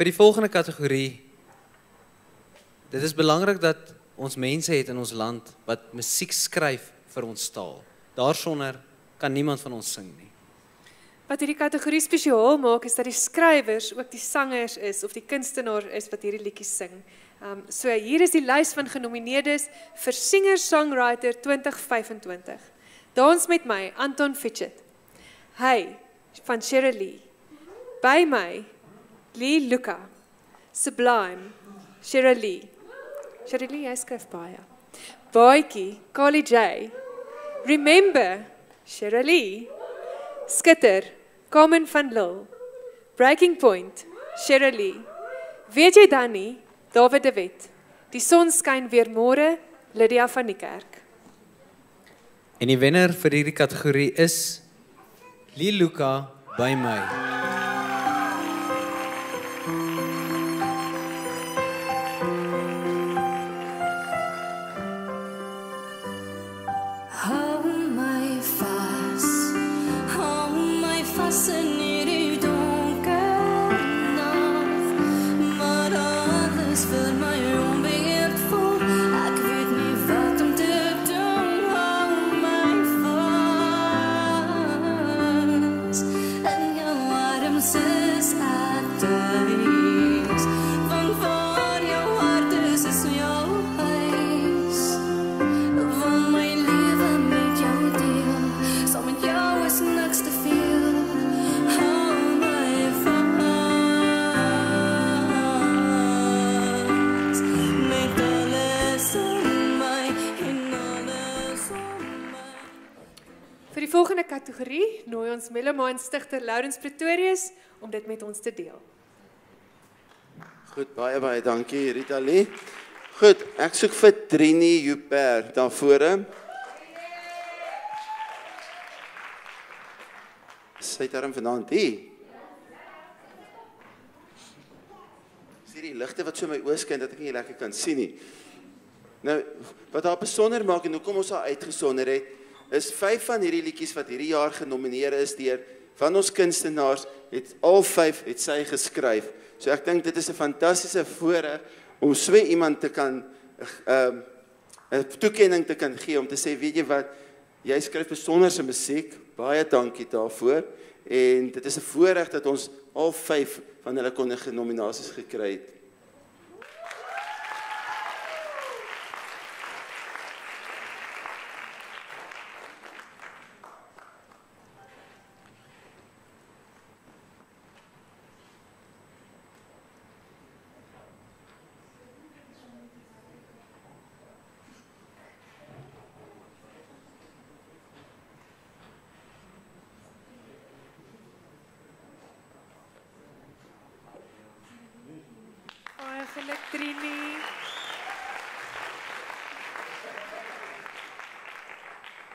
Vir die volgende kategorie, dit is belangrik dat ons mense het in ons land wat musiek skryf vir ons taal. Daarsonder kan niemand van ons sing nie. Wat hierdie kategorie spesiaal maak, is dat die skrywers ook die sangers is, of die kunstenaar is wat hierdie liedjies sing. So hier is die lys van genomineerdes vir Singer-Songwriter 2025. Dans met my, Anton Fitchett. Hey, van Sheryl Lee. By my, Lee Luca. Sublime, Sheryl Lee. Sheryl Lee, jy skryf baie. Baatjie, Carly J. Remember, Sheryl Lee. Skitter, Carmen van Lille. Breaking Point, Sheryl Lee. Weet jy dan nie, David de Wet. Die son skyn weer môre, Lydia van die Kerk. En die wenner vir hierdie kategorie is Lee Luca, By my. Vir die volgende kategorie nooi ons Melomaan stigter Laurens Pretorius om dit met ons te deel. Goed, baie dankie Rita Lee. Goed, ek soek vir Trini Joubert daarvore. Sy het daarom vanaand hier. Is hier die ligte wat so my oë skyn dat ek nie lekker kan sien nie. Nou, wat haar besonder maak en hoekom ons haar uitgesonder het, is 5 van hierdie liedjies wat hierdie jaar genomineer is deur van ons kunstenaars, het al 5 het sy geskryf. So ek dink dit is 'n fantastiese voorreg om so iemand te kan 'n toekenning te kan gee om te sê, weet jy wat, jy skryf besonderse musiek, baie dankie daarvoor. En dit is 'n voorreg dat ons al 5 van hulle kondige nominasies gekry het. Geluk Trini.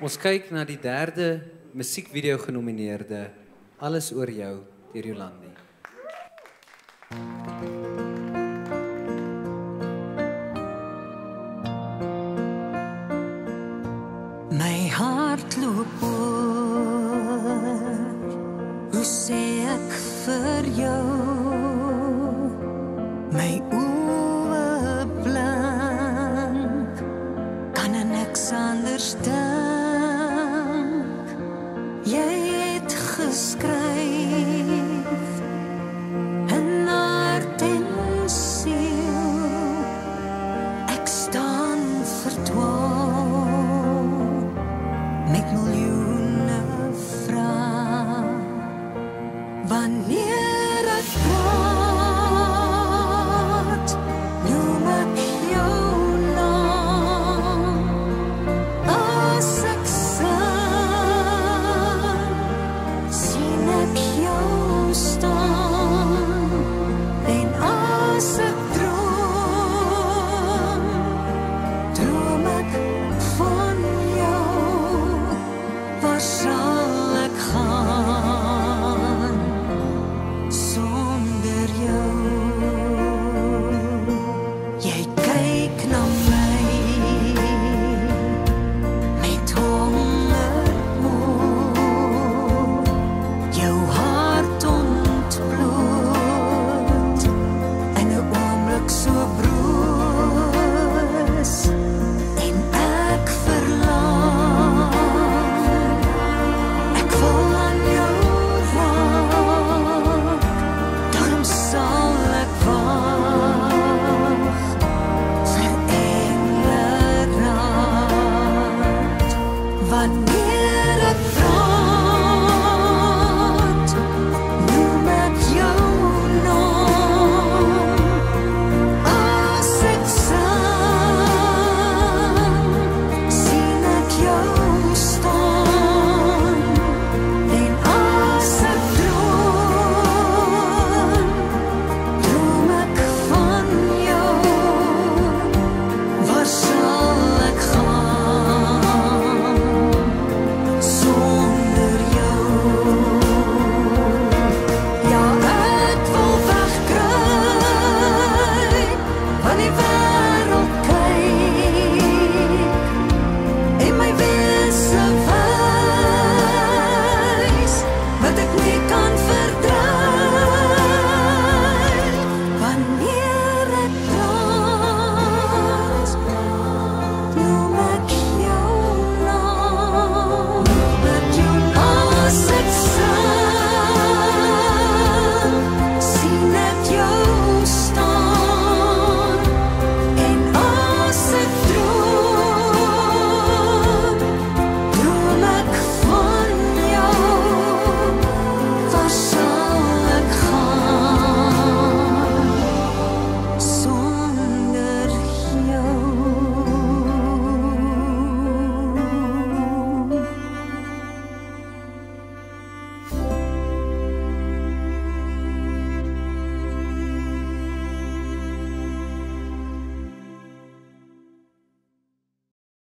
Ons kyk na die derde musiekvideo genomineerde Alles oor jou deur Jolandi. My hart loop oor, hoe sê ek vir jou? My oë blank, kan er niks anders dink. Jy het geskryf